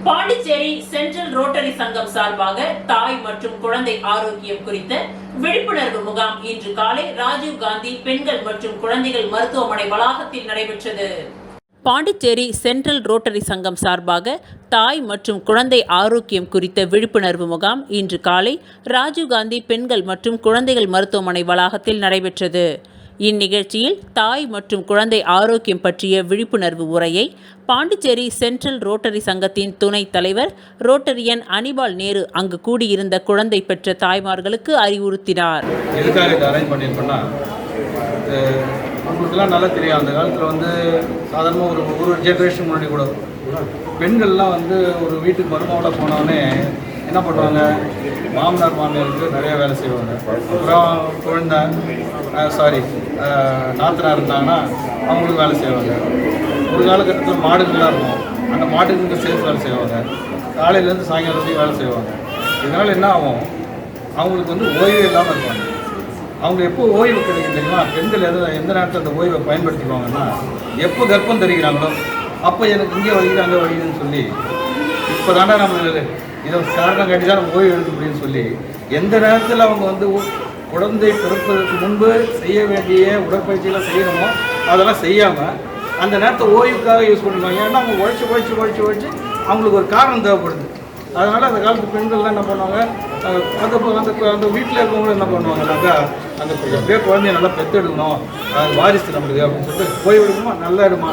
Pondicherry central rotary சங்கம் சார்பாக தாய் மற்றும் குழந்தை ஆரோக்கியம் குறித்த விழிப்புணர்வு முகாம் இன்று காலை ராஜீவ் காந்தி பெண்கள் மற்றும் குழந்தைகள் மருத்துவமனை வளாகத்தில் நடைபெற்றது. பாண்டிச்சேரி சென்ட்ரல் ரோட்டரி சங்கம் சார்பாக தாய் மற்றும் குழந்தை ஆரோக்கியம் குறித்த விழிப்புணர்வு முகாம் இன்று காலை ராஜீவ் காந்தி பெண்கள் மற்றும் குழந்தைகள் மருத்துவமனை வளாகத்தில் நடைபெற்றது. இந்நிகழ்ச்சியில் தாய் மற்றும் குழந்தை ஆரோக்கியம் பற்றிய விழிப்புணர்வு உரையை பாண்டிச்சேரி சென்ட்ரல் ரோட்டரி சங்கத்தின் துணைத் தலைவர் ரோட்டரியன் அனிபால் நேரு அங்கு கூடியிருந்த குழந்தை பெற்ற தாய்மார்களுக்கு அறிவுறுத்தினார். உங்களுக்குலாம் நல்லா தெரியும், அந்த காலத்தில் சாதாரணமாக ஒரு ஜென்ரேஷன் முன்னாடி கூட பெண்கள்லாம் ஒரு வீட்டுக்கு மருமகளாக போனோடனே என்ன பண்ணுவாங்க, மாமனார் மாமியாருக்கு நிறையா வேலை செய்வாங்க. அப்புறம் குழந்தை நாத்தனார் இருந்தாங்கன்னா அவங்களுக்கு வேலை செய்வாங்க. ஒரு காலகட்டத்தில் மாடுகள்லாம் இருக்கும், அந்த மாடுகளுக்கு சேர்த்து வேலை செய்வாங்க. காலையிலேருந்து சாயங்காலம் வரைக்கும் வேலை செய்வாங்க. இதனால் என்ன ஆகும், அவங்களுக்கு ஓய்வு இல்லாமல் இருப்பாங்க. அவங்க எப்போ ஓய்வு கிடைக்கும் தெரியுமா? பெண்கள் எந்த நேரத்தில் அந்த ஓய்வை பயன்படுத்திக்குவாங்கன்னா, எப்போ கர்ப்பம் தெரிகிறாங்களோ அப்போ எனக்கு இங்கே வலிக்குது அங்கே வலிக்குதுன்னு சொல்லி, இப்போ தானே நம்ம இதை காரணம் காட்டி தான் நம்ம ஓய்வு எடுக்க முடியும்னு சொல்லி, எந்த நேரத்தில் அவங்க குழந்தை பிறப்பதற்கு முன்பு செய்ய வேண்டிய உடற்பயிற்சிகளை செய்யணுமோ அதெல்லாம் செய்யாமல் அந்த நேரத்தை ஓய்வுக்காக யூஸ் பண்ணுவாங்க. ஏன்னா அவங்க உழைச்சி அவங்களுக்கு ஒரு காரணம் தேவைப்படுது. அதனால் அந்த காலத்து பெண்கள்லாம் என்ன பண்ணுவாங்க, அந்த வீட்டில் இருக்கவங்களும் என்ன பண்ணுவாங்கன்னாக்கா, அந்த எப்படியோ குழந்தைய நல்லா பெற்றெடுக்கணும், அது வாரிசு நம்மளுக்கு அப்படின்னு சொல்லிட்டு ஓய்வு எடுக்கணுமா, நல்லா எடுமா,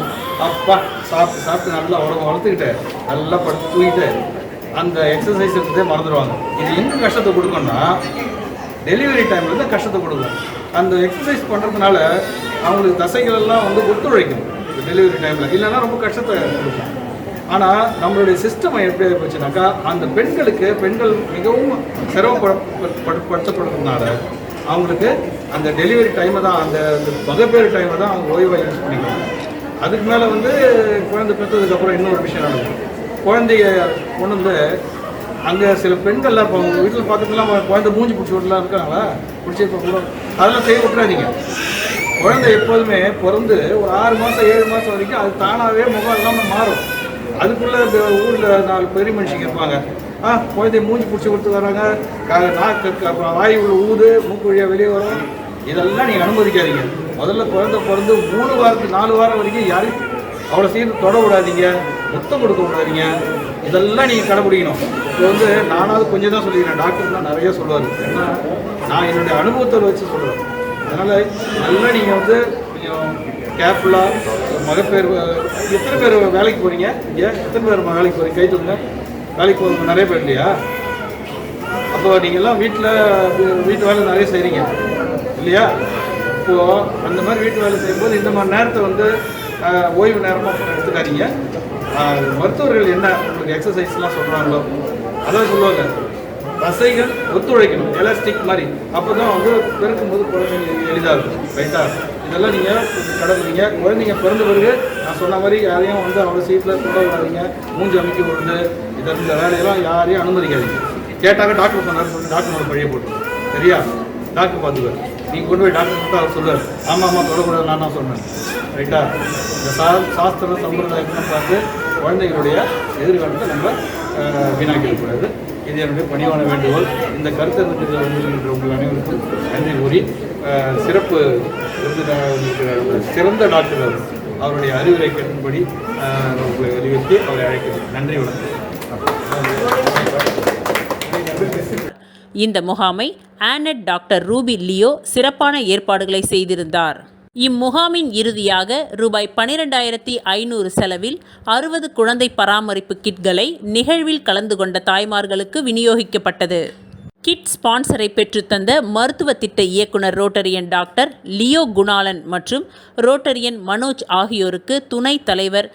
அப்பா சாப்பிட்டு நல்லா வளர்த்துக்கிட்டு நல்லா படுத்து தூக்கிட்டு அந்த எக்ஸசைஸ் எடுத்ததே மறந்துடுவாங்க. இது எங்கே கஷ்டத்தை கொடுக்கணும்னா, டெலிவரி டைமில் தான் கஷ்டத்தை கொடுக்கும். அந்த எக்ஸசைஸ் பண்ணுறதுனால அவங்களுக்கு தசைகள் எல்லாம் ஒத்துழைக்கும் டெலிவரி டைமில், இல்லைன்னா ரொம்ப கஷ்டத்தை கொடுக்கும். ஆனால் நம்மளுடைய சிஸ்டம் எப்படி போச்சுனாக்கா, அந்த பெண்கள் மிகவும் சிரமப்படுத்தப்படுறதுனால அவங்களுக்கு அந்த டெலிவரி டைமை தான், அந்த மகப்பேறு டைமை தான் அவங்க ஓய்வாக யூஸ் பண்ணிக்கிறாங்க. அதுக்கு மேலே குழந்தை பெற்றதுக்கப்புறம் இன்னொரு விஷயம் நடக்கும். குழந்தைய கொண்டு அங்கே சில பெண்கள்லாம் இப்போ அவங்க வீட்டில் பார்த்துக்கலாம், குழந்தை மூஞ்சி பிடிச்சி விட்டுலாம் இருக்காங்களா, பிடிச்சி இப்போ கூட அதெல்லாம் செய்ய விட்டுறாதீங்க. குழந்தை எப்போதுமே பிறந்து ஒரு 6 மாதம் 7 மாதம் வரைக்கும் அது தானாகவே முகம் இல்லாமல் மாறும். அதுக்குள்ளே ஊரில் 4 பெரிய மனுஷங்க இருப்பாங்க, குழந்தைய மூஞ்சி பிடிச்சி கொடுத்து வராங்க, நாக்கு வாய் உள்ள ஊது, மூக்கு வழியாக வெளியே வரும், இதெல்லாம் நீங்கள் அனுமதிக்காதீங்க. முதல்ல குழந்தை பிறந்து 3 வாரத்துக்கு 4 வாரம் வரைக்கும் யாரும் அவ்வளோ சீக்கிரம் தொட விடாதீங்க, முத்தம் கொடுக்க விடாதீங்க. இதெல்லாம் நீங்கள் கடைப்பிடிக்கணும். இப்போ நானாவது கொஞ்சம் தான் சொல்லிக்கிறேன், டாக்டர்லாம் நிறைய சொல்லுவார். ஏன்னா நான் என்னுடைய அனுபவத்தை வச்சு சொல்கிறேன். அதனால் நல்லா நீங்கள் கொஞ்சம் கேர்ஃபுல்லாக மகப்பேறு. எத்தனை பேர் வேலைக்கு போகிறீங்க இங்கே? எத்தனை பேர் வேலைக்கு போகிறீங்க? கை தூங்க. வேலைக்கு போகிறவங்க நிறைய பேர் இல்லையா? அப்போ நீங்கள்லாம் வீட்டு வேலை நிறைய செய்கிறீங்க இல்லையா? இப்போது அந்த மாதிரி வீட்டு வேலை செய்யும்போது இந்த மாதிரி நேரத்தை ஓய்வு நேரமாக எடுத்துக்காதீங்க. மருத்துவர்கள் என்ன உங்களுக்கு எக்ஸசைஸ்லாம் சொல்கிறாங்களோ அதான் சொல்லுவாங்க, தசைகள் ஒத்துழைக்கணும், எலாஸ்டிக் மாதிரி. அப்போ தான் பிறக்கும்போது குழந்தைங்க எளிதாக இருக்கும். ரைட்டா? இதெல்லாம் நீங்கள் கடவுளீங்க. குழந்தைங்க பிறந்த பிறகு நான் சொன்ன மாதிரி யாரையும் அவ்வளோ சீட்டில் தொட விடாதீங்க, மூஞ்சி அமைக்க விடுறது, இந்த வேலையெல்லாம் யாரையும் அனுமதிக்காதீங்க. கேட்டாங்க டாக்டர் சொன்னார் சொல்லிட்டு டாக்டரோட பழிய போட்டு, சரியா? டாக்டர் பார்த்துக்குவார். நீங்கள் கொண்டு போய் டாக்டர் கொடுத்தா அவர் சொல்லுவார், ஆமாம் தொடக்கூடாது நான் தான் சொன்னேன். ரைட்டா? இந்த சாஸ்திர சம்பிரதாயத்தை பார்த்து குழந்தைகளுடைய எதிர்காலத்தை நம்ம வீணாக்கிடக்கூடாது. இது என்னுடைய பணிவான வேண்டுகோள். இந்த கருத்தை உங்கள் அனைவருக்கும் நன்றி கூறி, சிறப்பு சிறந்த டாக்டர் அவருடைய அறிவுரை கேட்கும்படி உங்களை வலியுறுத்தி அவரை அழைக்கிறேன். நன்றி, வணக்கம். இந்த முகாமை ஆனட் டாக்டர் ரூபி லியோ சிறப்பான ஏற்பாடுகளை செய்திருந்தார். இம்முகாமின் இறுதியாக ரூபாய் 12,500 செலவில் 60 குழந்தை பராமரிப்பு கிட்களை நிகழ்வில் கலந்து கொண்ட தாய்மார்களுக்கு விநியோகிக்கப்பட்டது. கிட் ஸ்பான்சரை பெற்றுத்தந்த மருத்துவ திட்ட இயக்குனர் ரோட்டரியன் டாக்டர் லியோ குணாலன் மற்றும் ரோட்டரியன் மனோஜ் ஆகியோருக்கு துணைத் தலைவர்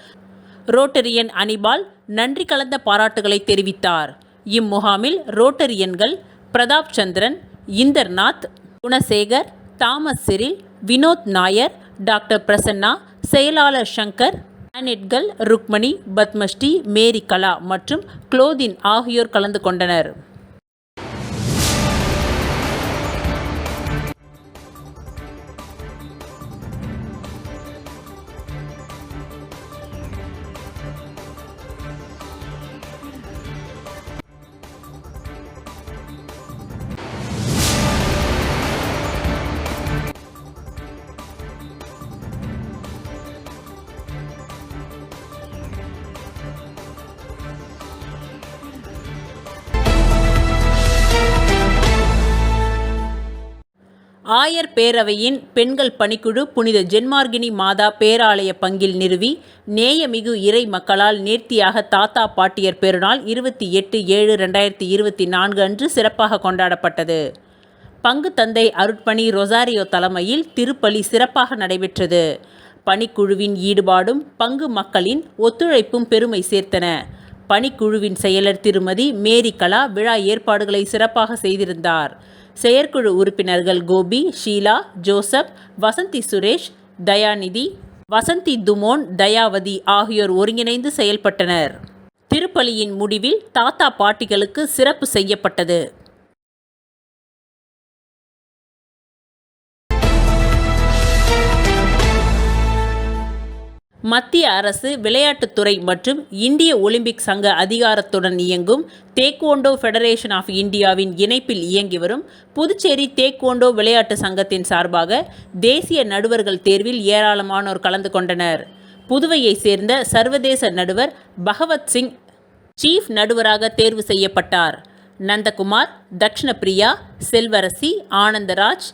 ரோட்டரியன் அனிபால் நன்றி கலந்த பாராட்டுகளை தெரிவித்தார். இம்முகாமில் ரோட்டரியன்கள் Pratap Chandran, Indranath, Gunasekar, Thomas Cyril, Vinod Nair, doctor Prasanna, செயலாளர் சங்கர், ஆனெட்கள் ருக்மணி, பத்மஸ்ரீ, மேரி கலா மற்றும் குளோதின் ஆகியோர் கலந்து கொண்டனர். ஆயர் பேரவையின் பெண்கள் பணிக்குழு புனித ஜென்மார்கினி மாதா பேராலய பங்கில் நிறுவி நேயமிகு இறை மக்களால் நேர்த்தியாக தாத்தா பாட்டியர் பெருநாள் 28/7/2024 அன்று சிறப்பாக கொண்டாடப்பட்டது. பங்கு தந்தை அருட்பணி ரொசாரியோ தலைமையில் திருப்பலி சிறப்பாக நடைபெற்றது. பணிக்குழுவின் ஈடுபாடும் பங்கு மக்களின் ஒத்துழைப்பும் பெருமை சேர்த்தன. பணிக்குழுவின் செயலர் திருமதி மேரி கலா விழா ஏற்பாடுகளை சிறப்பாக செய்திருந்தார். செயற்குழு உறுப்பினர்கள் கோபி, ஷீலா, ஜோசப், வசந்தி சுரேஷ், தயாநிதி, வசந்தி துமோன், தயாவதி ஆகியோர் ஒருங்கிணைந்து செயல்பட்டனர். திருப்பலியின் முடிவில் தாத்தா பாட்டிகளுக்கு சிறப்பு செய்யப்பட்டது. மத்திய அரசு விளையாட்டுத்துறை மற்றும் இந்திய ஒலிம்பிக் சங்க அதிகாரத்துடன் இயங்கும் தேக்வோண்டோ ஃபெடரேஷன் ஆஃப் இந்தியாவின் இணைப்பில் இயங்கி வரும் புதுச்சேரி தேக்வோண்டோ விளையாட்டு சங்கத்தின் சார்பாக தேசிய நடுவர்கள் தேர்வில் ஏராளமானோர் கலந்து கொண்டனர். புதுவையை சேர்ந்த சர்வதேச நடுவர் பகவத் சிங் சீஃப் நடுவராக தேர்வு செய்யப்பட்டார். நந்தகுமார், தக்ஷணபிரியா, செல்வரசி, ஆனந்தராஜ்,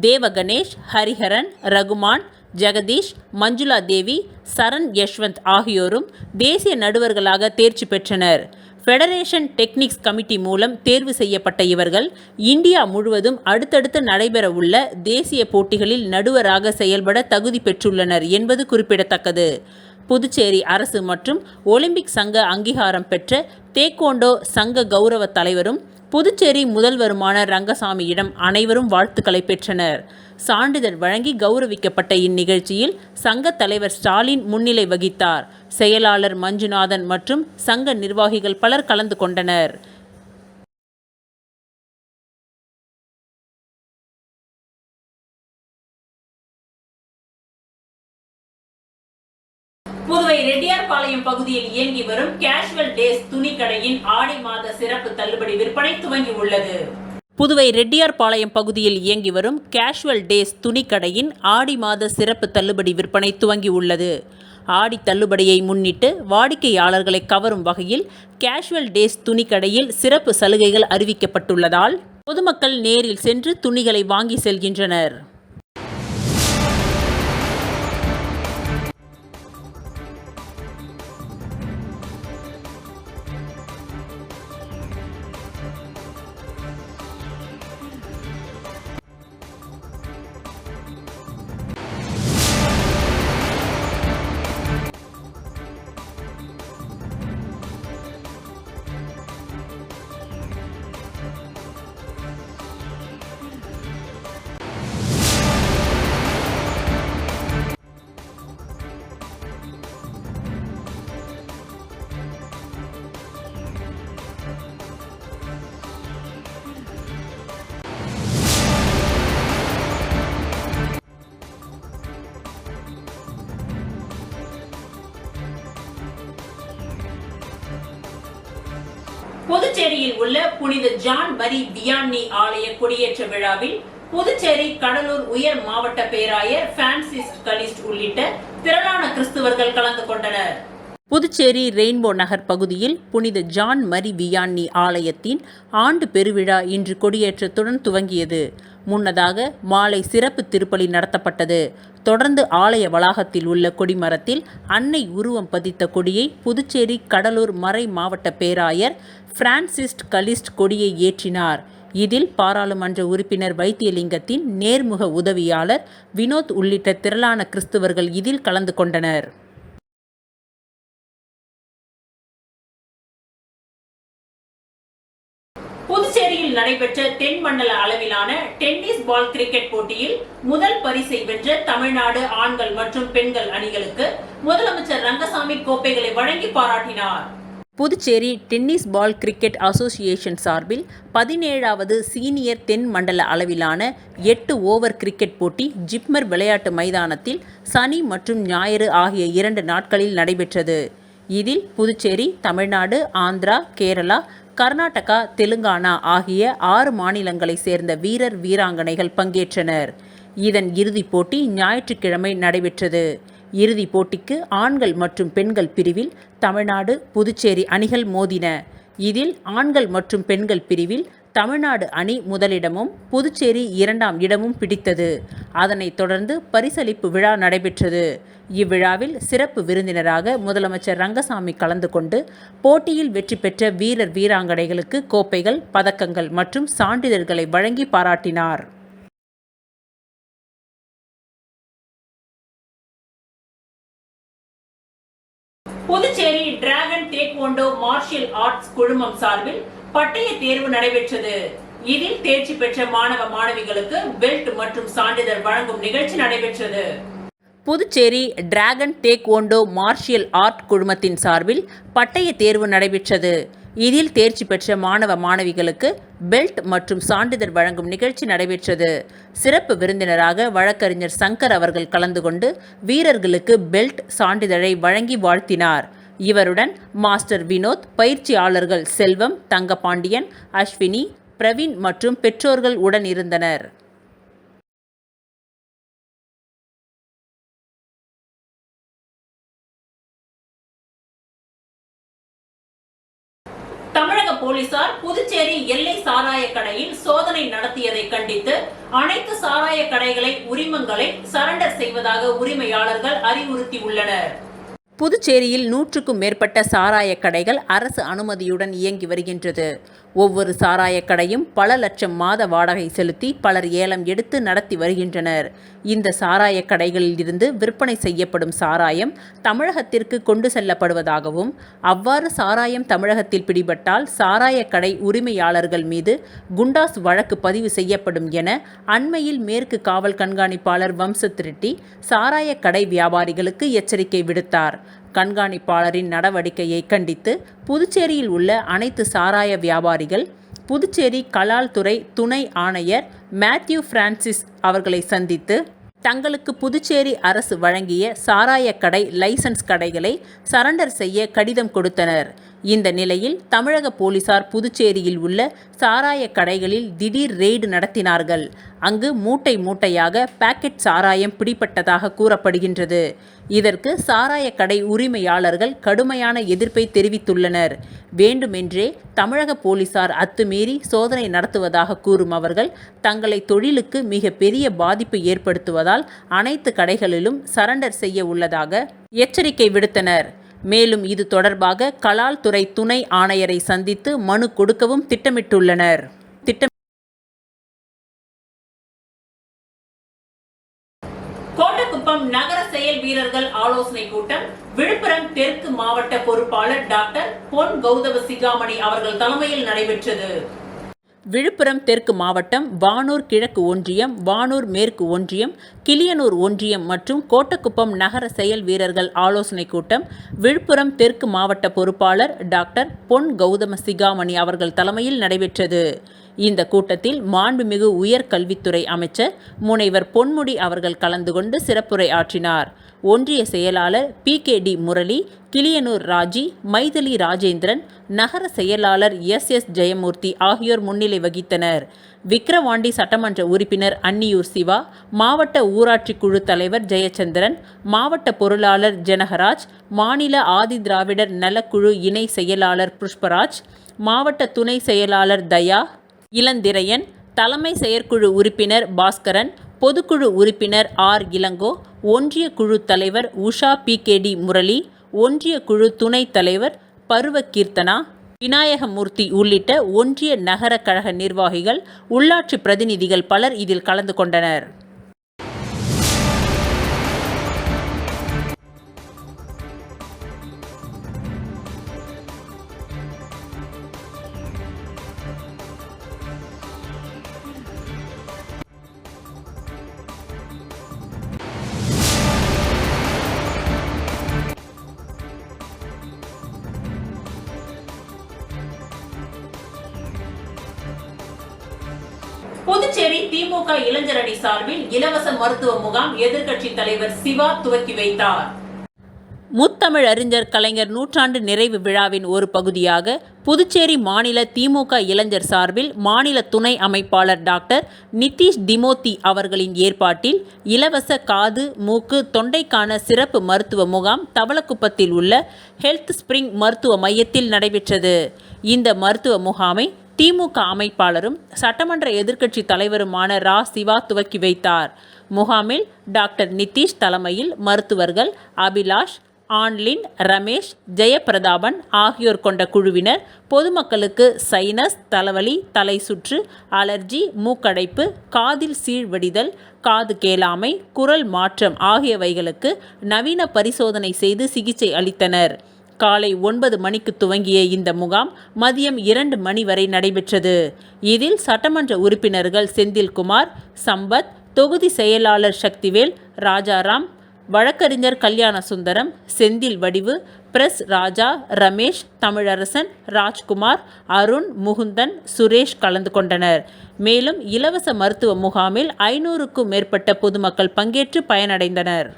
தேவகணேஷ், ஹரிஹரன், ரகுமான், ஜெகதீஷ், மஞ்சுளா தேவி, சரண் யஷ்வந்த் ஆகியோரும் தேசிய நடுவர்களாக தேர்ச்சி பெற்றனர். ஃபெடரேஷன் டெக்னிக்ஸ் கமிட்டி மூலம் தேர்வு செய்யப்பட்ட இவர்கள் இந்தியா முழுவதும் அடுத்தடுத்து நடைபெறவுள்ள தேசிய போட்டிகளில் நடுவராக செயல்பட தகுதி பெற்றுள்ளனர் என்பது குறிப்பிடத்தக்கது. புதுச்சேரி அரசு மற்றும் ஒலிம்பிக் சங்க அங்கீகாரம் பெற்ற தேக்வோண்டோ சங்க கௌரவ தலைவரும் புதுச்சேரி முதல்வருமான ரங்கசாமியிடம் அனைவரும் வாழ்த்துக்களை பெற்றனர். சான்றிதழ் வழங்கி கௌரவிக்கப்பட்ட இந்நிகழ்ச்சியில் சங்க தலைவர் ஸ்டாலின் முன்னிலை வகித்தார். செயலாளர் மஞ்சுநாதன் மற்றும் சங்க நிர்வாகிகள் பலர் கலந்து கொண்டனர். புதுவை ரெட்டியார்பாளையம் பகுதியில் இயங்கி வரும் கேஷுவல் டேஸ் துணிக்கடையின் ஆடி மாத சிறப்பு தள்ளுபடி விற்பனை துவங்கி உள்ளது. புதுவை ரெட்டியார்பாளையம் பகுதியில் இயங்கி வரும் கேஷுவல் டேஸ் துணிக்கடையின் ஆடி மாத சிறப்பு தள்ளுபடி விற்பனை துவங்கி உள்ளது. ஆடி தள்ளுபடியை முன்னிட்டு வாடிக்கையாளர்களை கவரும் வகையில் கேஷுவல் டேஸ் துணிக்கடையில் சிறப்பு சலுகைகள் அறிவிக்கப்பட்டுள்ளதால் பொதுமக்கள் நேரில் சென்று துணிகளை வாங்கி செல்கின்றனர். புதுச்சேரியில் உள்ள புனித ஜான் மரி வியான்னி ஆலய கொடியேற்ற விழாவில் புதுச்சேரி கடலூர் உயர் மாவட்ட பேராயர் பிரான்சிஸ் கலிஸ்ட் உள்ளிட்ட திரளான கிறிஸ்தவர்கள் கலந்து கொண்டனர். புதுச்சேரி ரெயின்போ நகர் பகுதியில் புனித ஜான் மரி வியான்னி ஆலயத்தின் ஆண்டு பெருவிழா இன்று கொடியேற்றத்துடன் துவங்கியது. முன்னதாக மாலை சிறப்பு திருப்பலி நடத்தப்பட்டது. தொடர்ந்து ஆலய வளாகத்தில் உள்ள கொடிமரத்தில் அன்னை உருவம் பதித்த கொடியை புதுச்சேரி கடலூர் மறை மாவட்ட பேராயர் பிரான்சிஸ் கலிஸ்ட் கொடியை ஏற்றினார். இதில் பாராளுமன்ற உறுப்பினர் வைத்தியலிங்கத்தின் நேர்முக உதவியாளர் வினோத் உள்ளிட்ட திரளான கிறிஸ்தவர்கள் இதில் கலந்து கொண்டனர். புதுச்சேரியில் நடைபெற்ற தென் மண்டல அளவிலான டென்னிஸ் பால் கிரிக்கெட் போட்டியில் முதல் பரிசை வென்ற தமிழ்நாடு ஆண்கள் மற்றும் பெண்கள் அணிகளுக்கு முதலமைச்சர் ரங்கசாமி கோப்பைகளை வழங்கி பாராட்டினார். Puducherry tennis ball cricket association சார்பில் 17வது சீனியர் தென் மண்டல அளவிலான 8 ஓவர் கிரிக்கெட் போட்டி ஜிப்மர் விளையாட்டு மைதானத்தில் சனி மற்றும் ஞாயிறு ஆகிய 2 நாட்களில் நடைபெற்றது. இதில் புதுச்சேரி, தமிழ்நாடு, ஆந்திரா, கேரளா, கர்நாடகா, தெலுங்கானா ஆகிய 6 மாநிலங்களைச் சேர்ந்த வீரர் வீராங்கனைகள் பங்கேற்றனர். இதன் இறுதிப் போட்டி ஞாயிற்றுக்கிழமை நடைபெற்றது. இறுதிப் போட்டிக்கு ஆண்கள் மற்றும் பெண்கள் பிரிவில் தமிழ்நாடு, புதுச்சேரி அணிகள் மோதின. இதில் ஆண்கள் மற்றும் பெண்கள் பிரிவில் தமிழ்நாடு அணி முதலிடமும் புதுச்சேரி 2ஆம் இடமும் பிடித்தது. அதனைத் தொடர்ந்து பரிசளிப்பு விழா நடைபெற்றது. இவ்விழாவில் சிறப்பு விருந்தினராக முதலமைச்சர் ரங்கசாமி கலந்து கொண்டு போட்டியில் வெற்றி பெற்ற வீரர் வீராங்கனைகளுக்கு கோப்பைகள், பதக்கங்கள் மற்றும் சான்றிதழ்களை வழங்கி பாராட்டினார். புதுச்சேரி டிராகன் டேக்வோண்டோ மார்ஷியல் ஆர்ட்ஸ் குழுமம் சார்பில் பட்டய தேர்வு நடைபெற்றது. இதில் தேர்ச்சி பெற்ற மாணவ மாணவிகளுக்கு பெல்ட் மற்றும் சான்றிதழ் வழங்கும் நிகழ்ச்சி நடைபெற்றது. புதுச்சேரி டிராகன் டேக்வோண்டோ மார்ஷியல் ஆர்ட் குழுமத்தின் சார்பில் பட்டய தேர்வு நடைபெற்றது. இதில் தேர்ச்சி பெற்ற மாணவ மாணவிகளுக்கு பெல்ட் மற்றும் சான்றிதழ் வழங்கும் நிகழ்ச்சி நடைபெற்றது. சிறப்பு விருந்தினராக வழக்கறிஞர் சங்கர் அவர்கள் கலந்து கொண்டு வீரர்களுக்கு பெல்ட், சான்றிதழை வழங்கி வாழ்த்தினார். இவருடன் மாஸ்டர் வினோத், பயிற்சியாளர்கள் செல்வம், தங்கபாண்டியன், அஸ்வினி, பிரவீன் மற்றும் பெற்றோர்கள் உடன் இருந்தனர். தமிழக போலீசார் புதுச்சேரி எல்லை சாராய கடையில் சோதனை நடத்தியதை கண்டித்து அனைத்து சாராய கடைகளை உரிமங்களை சரண்டர் செய்வதாக உரிமையாளர்கள் அறிவுறுத்தியுள்ளனர். புதுச்சேரியில் 100க்கும் மேற்பட்ட சாராய கடைகள் அரசு அனுமதியுடன் இயங்கி வருகின்றது. ஒவ்வொரு சாராய கடையும் பல லட்சம் மாத வாடகை செலுத்தி பலர் ஏலம் எடுத்து நடத்தி வருகின்றனர். இந்த சாராய கடைகளில் இருந்து விற்பனை செய்யப்படும் சாராயம் தமிழகத்திற்கு கொண்டு செல்லப்படுவதாகவும், அவ்வாறு சாராயம் தமிழகத்தில் பிடிபட்டால் சாராய கடை உரிமையாளர்கள் மீது குண்டாஸ் வழக்கு பதிவு செய்யப்படும் என அண்மையில் மேற்கு காவல் கண்காணிப்பாளர் வம்சத் ரெட்டி சாராய கடை வியாபாரிகளுக்கு எச்சரிக்கை விடுத்தார். கண்காணிப்பாளரின் நடவடிக்கையை கண்டித்து புதுச்சேரியில் உள்ள அனைத்து சாராய வியாபாரிகள் புதுச்சேரி கலால் துறை துணை ஆணையர் மேத்யூ பிரான்சிஸ் அவர்களை சந்தித்து தங்களுக்கு புதுச்சேரி அரசு வழங்கிய சாராய கடை லைசன்ஸ் கடைகளை சரண்டர் செய்ய கடிதம் கொடுத்தனர். இந்த நிலையில் தமிழக போலீசார் புதுச்சேரியில் உள்ள சாராய கடைகளில் திடீர் ரெய்டு நடத்தினார்கள். அங்கு மூட்டை மூட்டையாக பாக்கெட் சாராயம் பிடிபட்டதாக கூறப்படுகின்றது. இதற்கு சாராய கடை உரிமையாளர்கள் கடுமையான எதிர்ப்பை தெரிவித்துள்ளனர். வேண்டுமென்றே தமிழக போலீசார் அத்துமீறி சோதனை நடத்துவதாக கூறும் அவர்கள் தங்களை தொழிலுக்கு மிக பெரிய பாதிப்பு ஏற்படுத்துவதால் அனைத்து கடைகளிலும் சரண்டர் செய்ய உள்ளதாக எச்சரிக்கை விடுத்தனர். மேலும் இது தொடர்பாக கலால் துறை துணை ஆணையரை சந்தித்து மனு கொடுக்கவும் திட்டமிட்டுள்ளனர். கோட்டக்குப்பம் நகர செயல் வீரர்கள் ஆலோசனை கூட்டம் விழுப்புரம் தெற்கு மாவட்ட பொறுப்பாளர் டாக்டர் பொன் கௌதம சிகாமணி அவர்கள் தலைமையில் நடைபெற்றது. விழுப்புரம் தெற்கு மாவட்டம் வானூர் கிழக்கு ஒன்றியம், வானூர் மேற்கு ஒன்றியம், கிளியனூர் ஒன்றியம் மற்றும் கோட்டக்குப்பம் நகர செயல் வீரர்கள் ஆலோசனை கூட்டம் விழுப்புரம் தெற்கு மாவட்ட பொறுப்பாளர் டாக்டர் பொன் கௌதம சிகாமணி அவர்கள் தலைமையில் நடைபெற்றது. இந்த கூட்டத்தில் மாண்புமிகு உயர்கல்வித்துறை அமைச்சர் முனைவர் பொன்முடி அவர்கள் கலந்து கொண்டு சிறப்புரை ஆற்றினார். ஒன்றிய செயலாளர் PKD முரளி, கிளியனூர் ராஜி, மைதிலி ராஜேந்திரன், நகர செயலாளர் SS ஜெயமூர்த்தி ஆகியோர் முன்னிலை வகித்தனர். விக்கிரவாண்டி சட்டமன்ற உறுப்பினர் அன்னியூர் சிவா, மாவட்ட ஊராட்சி குழு தலைவர் ஜெயச்சந்திரன், மாவட்ட பொருளாளர் ஜனகராஜ், மாநில ஆதி திராவிடர் நலக்குழு இணை செயலாளர் புஷ்பராஜ், மாவட்ட துணை செயலாளர் தயா, இளந்திரையன், தலைமை செயற்குழு உறுப்பினர் பாஸ்கரன், பொதுக்குழு உறுப்பினர் R இளங்கோ, ஒன்றிய குழு தலைவர் உஷா PKD முரளி, ஒன்றிய குழு துணைத் தலைவர் பருவ கீர்த்தனா, விநாயகமூர்த்தி உள்ளிட்ட ஒன்றிய நகர கழக நிர்வாகிகள், உள்ளாட்சி பிரதிநிதிகள் பலர் இதில் கலந்து கொண்டனர். புதுச்சேரி திமுக இளைஞர் அணி சார்பில் இலவச மருத்துவ முகாம் எதிர்க்கட்சி தலைவர் சிவா துவக்கி வைத்தார். முத்தமிழ் அறிஞர் கலைஞர் நூற்றாண்டு நிறைவு விழாவின் ஒரு பகுதியாக புதுச்சேரி மாநில திமுக இளைஞர் சார்பில் மாநில துணை அமைப்பாளர் டாக்டர் நிதிஷ் திமோத்தி அவர்களின் ஏற்பாட்டில் இலவச காது, மூக்கு, தொண்டைக்கான சிறப்பு மருத்துவ முகாம் தவளக்குப்பத்தில் உள்ள ஹெல்த் ஸ்பிரிங் மருத்துவ மையத்தில் நடைபெற்றது. இந்த மருத்துவ முகாமை திமுக அமைப்பாளரும் சட்டமன்ற எதிர்க்கட்சி தலைவருமான ரா. சிவா துவக்கி வைத்தார். முகாமில் டாக்டர் நிதிஷ் தலைமையில் மருத்துவர்கள் அபிலாஷ், ஆன்லின், ரமேஷ், ஜெயபிரதாபன் ஆகியோர் கொண்ட குழுவினர் பொதுமக்களுக்கு சைனஸ், தலைவலி, தலை சுற்று, அலர்ஜி, மூக்கடைப்பு, காதில் சீழ்வடிதல், காது கேளாமை, குரல் மாற்றம் ஆகியவைகளுக்கு நவீன பரிசோதனை செய்து சிகிச்சை அளித்தனர். காலை 9 மணிக்கு துவங்கிய இந்த முகாம் மதியம் 2 மணி வரை நடைபெற்றது. இதில் சட்டமன்ற உறுப்பினர்கள் செந்தில்குமார், சம்பத், தொகுதி செயலாளர் சக்திவேல், ராஜாராம், வழக்கறிஞர் கல்யாணசுந்தரம், செந்தில் வடிவு, பிரஸ் ராஜா, ரமேஷ், தமிழரசன், ராஜ்குமார், அருண், முகுந்தன், சுரேஷ் கலந்து கொண்டனர். மேலும் இலவச மருத்துவ முகாமில் 500க்கும் மேற்பட்ட பொதுமக்கள் பங்கேற்று பயனடைந்தனர்.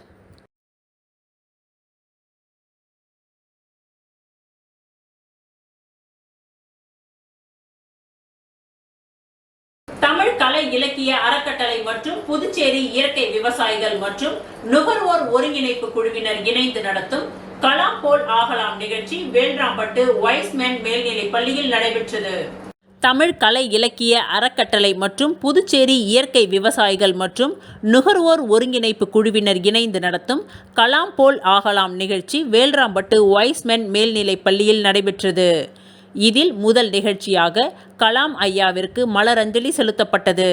தமிழ் கலை இலக்கிய அறக்கட்டளை மற்றும் புதுச்சேரி இயற்கை விவசாயிகள் மற்றும் நுகர்வோர் ஒருங்கிணைப்பு குழுவினர் இணைந்து நடத்தும் கலாம் போல் ஆகலாம் நிகழ்ச்சி வேல்ராம்பட்டு வைஸ்மேன் மேல்நிலைப் பள்ளியில் நடைபெற்றது. தமிழ் கலை இலக்கிய அறக்கட்டளை மற்றும் புதுச்சேரி இயற்கை விவசாயிகள் மற்றும் நுகர்வோர் ஒருங்கிணைப்பு குழுவினர் இணைந்து நடத்தும் கலாம் போல் ஆகலாம் நிகழ்ச்சி வேல்ராம்பட்டு வைஸ்மேன் மேல்நிலைப் பள்ளியில் நடைபெற்றது. இதில் முதல் நிகழ்ச்சியாக கலாம் ஐயாவிற்கு மலரஞ்சலி செலுத்தப்பட்டது.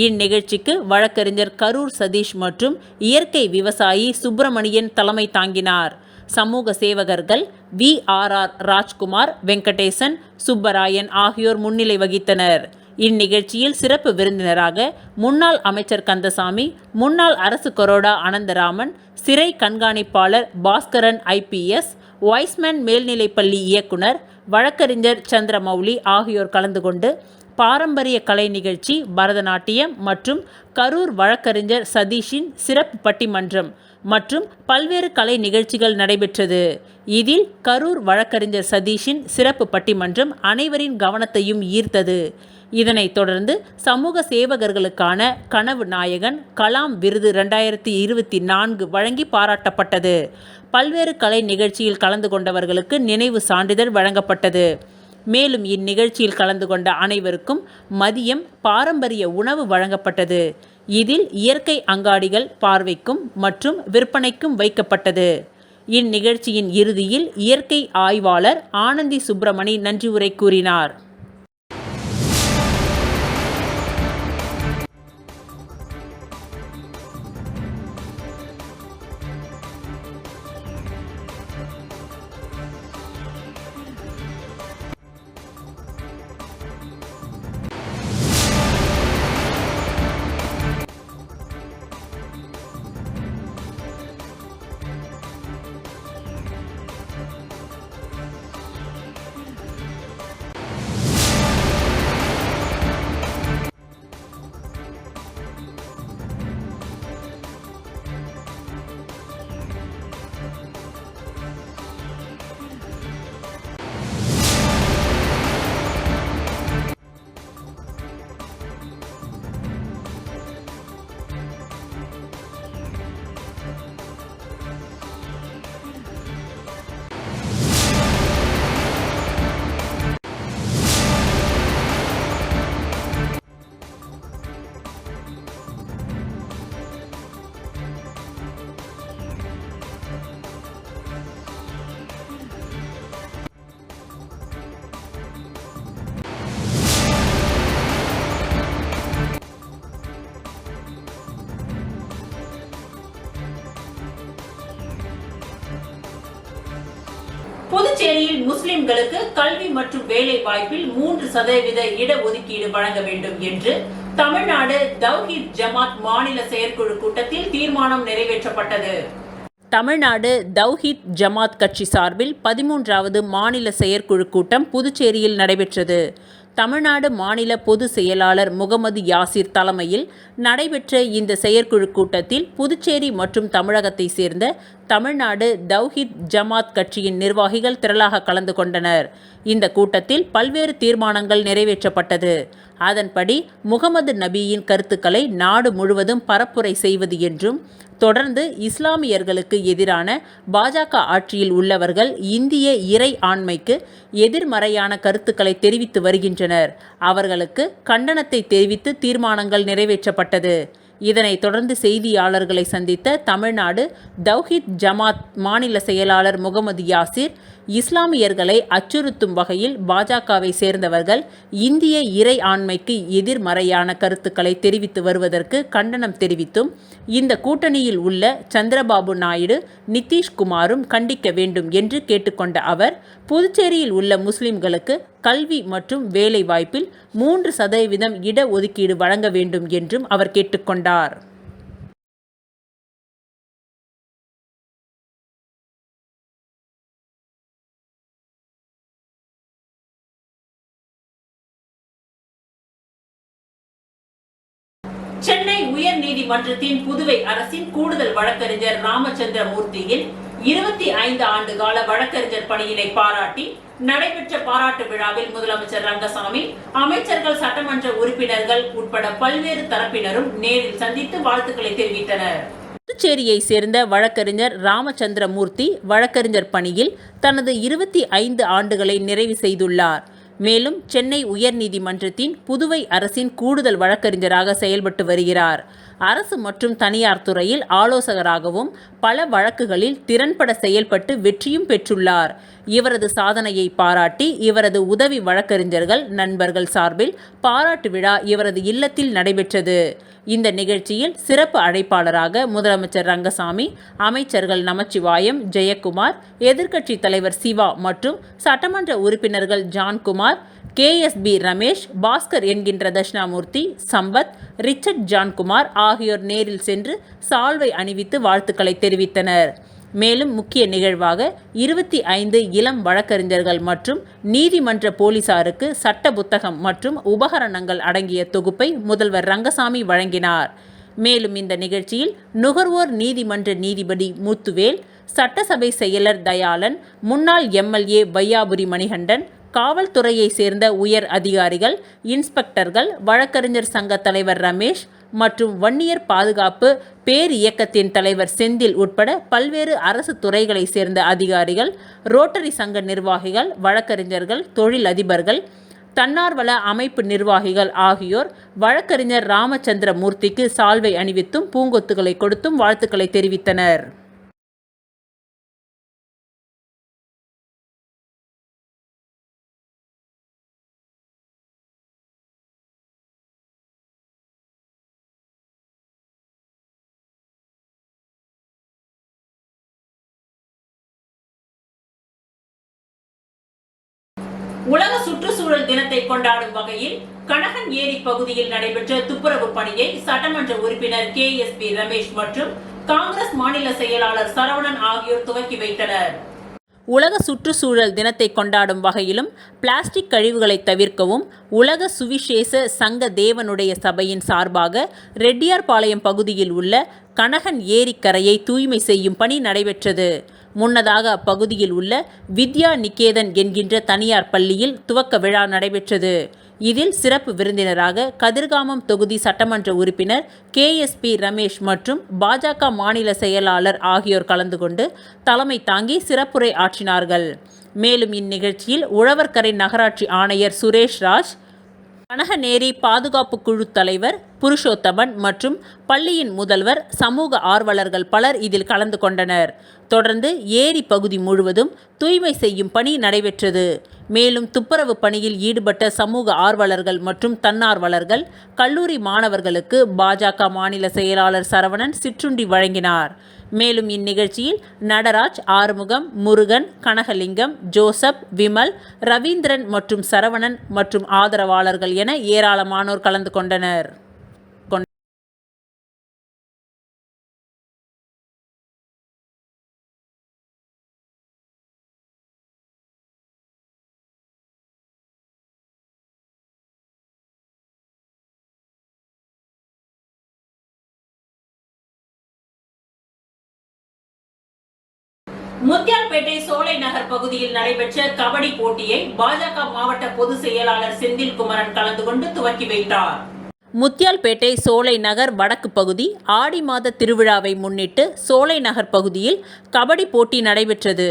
இந்நிகழ்ச்சிக்கு வழக்கறிஞர் கரூர் சதீஷ் மற்றும் இயற்கை விவசாயி சுப்பிரமணியன் தலைமை தாங்கினார். சமூக சேவகர்கள் VRR ராஜ்குமார், வெங்கடேசன், சுப்பராயன் ஆகியோர் முன்னிலை வகித்தனர். இந்நிகழ்ச்சியில் சிறப்பு விருந்தினராக முன்னாள் அமைச்சர் கந்தசாமி, முன்னாள் அரசு கொறடா அனந்தராமன், சிறை கண்காணிப்பாளர் பாஸ்கரன் IPS, வைஸ்மேன் மேல்நிலைப்பள்ளி இயக்குனர் வழக்கறிஞர் சந்திரமௌலி ஆகியோர் கலந்து கொண்டு பாரம்பரிய கலை நிகழ்ச்சி, பரதநாட்டியம் மற்றும் கரூர் வழக்கறிஞர் சதீஷின் சிறப்பு பட்டிமன்றம் மற்றும் பல்வேறு கலை நிகழ்ச்சிகள் நடைபெற்றது. இதில் கரூர் வழக்கறிஞர் சதீஷின் சிறப்பு பட்டிமன்றம் அனைவரின் கவனத்தையும் ஈர்த்தது. இதனைத் தொடர்ந்து சமூக சேவகர்களுக்கான கனவு நாயகன் கலாம் விருது 2024 வழங்கி பாராட்டப்பட்டது. பல்வேறு கலை நிகழ்ச்சியில் கலந்து கொண்டவர்களுக்கு நினைவு சான்றிதழ் வழங்கப்பட்டது. மேலும் இந்நிகழ்ச்சியில் கலந்து கொண்ட அனைவருக்கும் மதியம் பாரம்பரிய உணவு வழங்கப்பட்டது. இதில் இயற்கை அங்காடிகள் பார்வைக்கும் மற்றும் விற்பனைக்கும் வைக்கப்பட்டது. இந்நிகழ்ச்சியின் இறுதியில் இயற்கை ஆய்வாளர் ஆனந்தி சுப்பிரமணி நன்றி உரை கூறினார். புதுச்சேரியில் முஸ்லிம்களுக்கு கல்வி மற்றும் வேலை வாய்ப்பில் 3% இடஒதுக்கீடு வழங்க வேண்டும் என்று தமிழ்நாடு தவ்ஹீத் ஜமாத் மாநில செயற்குழு கூட்டத்தில் தீர்மானம் நிறைவேற்றப்பட்டது. தமிழ்நாடு தவ்ஹீத் ஜமாத் கட்சி சார்பில் 13வது மாநில செயற்குழு கூட்டம் புதுச்சேரியில் நடைபெற்றது. தமிழ்நாடு மாநில பொதுச் செயலாளர் முகமது யாசிர் தலைமையில் நடைபெற்ற இந்த செயற்குழு கூட்டத்தில் புதுச்சேரி மற்றும் தமிழகத்தை சேர்ந்த தமிழ்நாடு தவ்ஹீத் ஜமாத் கட்சியின் நிர்வாகிகள் திரளாக கலந்து கொண்டனர். இந்த கூட்டத்தில் பல்வேறு தீர்மானங்கள் நிறைவேற்றப்பட்டது. அதன்படி முகமது நபியின் கருத்துக்களை நாடு முழுவதும் பரப்புரை செய்வது என்றும், தொடர்ந்து இஸ்லாமியர்களுக்கு எதிரான பாஜக ஆட்சியில் உள்ளவர்கள் இந்திய இறை ஆண்மைக்கு எதிர்மறையான கருத்துக்களை தெரிவித்து வருகின்றனர். அவர்களுக்கு கண்டனத்தை தெரிவித்து தீர்மானங்கள் நிறைவேற்றப்பட்டது. இதனைத் தொடர்ந்து செய்தியாளர்களை சந்தித்த தமிழ்நாடு தவ்ஹீத் ஜமாத் மாநில செயலாளர் முகமது யாசிர், இஸ்லாமியர்களை அச்சுறுத்தும் வகையில் பாஜகவை சேர்ந்தவர்கள் இந்திய இறை ஆண்மைக்கு எதிர்மறையான கருத்துக்களை தெரிவித்து வருவதற்கு கண்டனம் தெரிவித்தும், இந்த கூட்டணியில் உள்ள சந்திரபாபு நாயுடு, நிதிஷ்குமாரும் கண்டிக்க வேண்டும் என்று கேட்டுக்கொண்ட அவர், புதுச்சேரியில் உள்ள முஸ்லிம்களுக்கு கல்வி மற்றும் வேலை வாய்ப்பில் 3% இடஒதுக்கீடு வழங்க வேண்டும் என்றும் அவர் கேட்டுக்கொண்டார். சென்னை உயர் நீதிமன்றத்தின் புதுவை அரசின் கூடுதல் வழக்கறிஞர் ராமச்சந்திர மூர்த்தியின் 25 ஆண்டு கால வழக்கறிஞர் பணியினை பாராட்டி நடைபெற்ற பாராட்டு விழாவில் முதலமைச்சர் ரங்கசாமி, அமைச்சர்கள், சட்டமன்ற உறுப்பினர்கள் உட்பட பல்வேறு தரப்பினரும் நேரில் சந்தித்து வாழ்த்துக்களை தெரிவித்தனர். புதுச்சேரியை சேர்ந்த வழக்கறிஞர் ராமச்சந்திர மூர்த்தி வழக்கறிஞர் பணியில் தனது 25 ஆண்டுகளை நிறைவு செய்துள்ளார். மேலும் சென்னை உயர்நீதிமன்றத்தின் புதுவை அரசின் கூடுதல் வழக்கறிஞராக செயல்பட்டு வருகிறார். அரசு மற்றும் தனியார் துறையில் ஆலோசகராகவும் பல வழக்குகளில் திறன்பட செயல்பட்டு வெற்றியும் பெற்றுள்ளார். இவரது சாதனையை பாராட்டி இவரது உதவி வழக்கறிஞர்கள் நண்பர்கள் சார்பில் பாராட்டு விழா இவரது இல்லத்தில் நடைபெற்றது. இந்த நிகழ்ச்சியில் சிறப்பு அழைப்பாளராக முதலமைச்சர் ரங்கசாமி, அமைச்சர்கள் நமச்சிவாயம், ஜெயக்குமார், எதிர்க்கட்சி தலைவர் சிவா மற்றும் சட்டமன்ற உறுப்பினர்கள் ஜான்குமார், KSB ரமேஷ், பாஸ்கர் என்கின்ற தட்சிணாமூர்த்தி, சம்பத், ரிச்சர்ட் ஜான்குமார் ஆகியோர் நேரில் சென்று சால்வை அணிவித்து வாழ்த்துக்களை தெரிவித்தனர். மேலும் முக்கிய நிகழ்வாக 25 இளம் வழக்கறிஞர்கள் மற்றும் நீதிமன்ற போலீசாருக்கு சட்ட புத்தகம் மற்றும் உபகரணங்கள் அடங்கிய தொகுப்பை முதல்வர் ரங்கசாமி வழங்கினார். மேலும் இந்த நிகழ்ச்சியில் நுகர்வோர் நீதிமன்ற நீதிபதி முத்துவேல், சட்டசபை செயலர் தயாளன், முன்னாள் MLA வையாபுரி மணிகண்டன், காவல்துறையை சேர்ந்த உயர் அதிகாரிகள், இன்ஸ்பெக்டர்கள், வழக்கறிஞர் சங்க தலைவர் ரமேஷ் மற்றும் வன்னியர் பாதுகாப்பு பேர் இயக்கத்தின் தலைவர் செந்தில் உட்பட பல்வேறு அரசு துறைகளை சேர்ந்த அதிகாரிகள், ரோட்டரி சங்க நிர்வாகிகள், வழக்கறிஞர்கள், தொழில் அதிபர்கள், தன்னார்வல அமைப்பு நிர்வாகிகள் ஆகியோர் வழக்கறிஞர் ராமச்சந்திர மூர்த்திக்கு சால்வை அணிவித்தும் பூங்கொத்துகளை கொடுத்தும் வாழ்த்துக்களை தெரிவித்தனர். உலக சுற்றுச்சூழல் தினத்தை கொண்டாடும் வகையில் கனகன் ஏரி பகுதியில் நடைபெற்ற துப்புரவு பணியை சட்டமன்ற உறுப்பினர் KSB ரமேஷ் மற்றும் காங்கிரஸ் மாநில செயலாளர் சரவணன் ஆகியோர் துவக்கி வைத்தனர். உலக சுற்றுச்சூழல் தினத்தை கொண்டாடும் வகையிலும் பிளாஸ்டிக் கழிவுகளை தவிர்க்கவும் உலக சுவிசேஷ சங்க தேவனுடைய சபையின் சார்பாக ரெட்டியார்பாளையம் பகுதியில் உள்ள கனகன் ஏரி கரையை தூய்மை செய்யும் பணி நடைபெற்றது. முன்னதாக அப்பகுதியில் உள்ள வித்யா நிகேதன் என்கின்ற தனியார் பள்ளியில் துவக்க விழா நடைபெற்றது. இதில் சிறப்பு விருந்தினராக கதிர்காமம் தொகுதி சட்டமன்ற உறுப்பினர் KSB ரமேஷ் மற்றும் பாஜக மாநில செயலாளர் ஆகியோர் கலந்து கொண்டு தலைமை தாங்கி சிறப்புரை ஆற்றினார்கள். மேலும் இந்நிகழ்ச்சியில் உழவர்கரை நகராட்சி ஆணையர் சுரேஷ் ராஜ், கனகநேரி பாதுகாப்பு குழு தலைவர் புருஷோத்தமன் மற்றும் பள்ளியின் முதல்வர், சமூக ஆர்வலர்கள் பலர் இதில் கலந்து கொண்டனர். தொடர்ந்து ஏரி பகுதி முழுவதும் தூய்மை செய்யும் பணி நடைபெற்றது. மேலும் துப்புரவு பணியில் ஈடுபட்ட சமூக ஆர்வலர்கள் மற்றும் தன்னார்வலர்கள், கல்லூரி மாணவர்களுக்கு பாஜக மாநில செயலாளர் சரவணன் சிற்றுண்டி வழங்கினார். மேலும் இந்நிகழ்ச்சியில் நடராஜ், ஆறுமுகம், முருகன், கனகலிங்கம், ஜோசப், விமல், ரவீந்திரன் மற்றும் சரவணன் மற்றும் ஆதரவாளர்கள் என ஏராளமானோர் கலந்து கொண்டனர். முத்தியால்பேட்டை சோலை நகர் பகுதியில் நடைபெற்ற கபடி போட்டியை பாஜக மாவட்ட பொதுச் செயலாளர் செந்தில்குமரன் கலந்து கொண்டு துவக்கி வைத்தார். முத்தியால்பேட்டை சோலை நகர் வடக்கு பகுதி ஆடி மாத திருவிழாவை முன்னிட்டு சோலை நகர் பகுதியில் கபடி போட்டி நடைபெற்றது.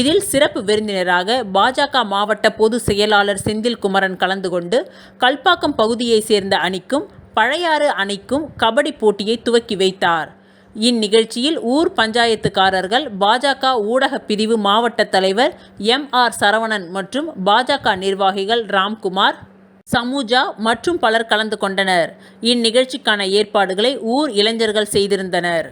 இதில் சிறப்பு விருந்தினராக பாஜக மாவட்ட பொதுச் செயலாளர் செந்தில்குமரன் கலந்து கொண்டு கல்பாக்கம் பகுதியைச் சேர்ந்த அணிக்கும் பழையாறு அணிக்கும் கபடி போட்டியை துவக்கி வைத்தார். இந்நிகழ்ச்சியில் ஊர் பஞ்சாயத்துக்காரர்கள், பாஜக ஊடக பிரிவு மாவட்ட தலைவர் MR சரவணன் மற்றும் பாஜக நிர்வாகிகள் ராம்குமார், சமூஜா மற்றும் பலர் கலந்து கொண்டனர். இந்நிகழ்ச்சிக்கான ஏற்பாடுகளை ஊர் இளைஞர்கள் செய்திருந்தனர்.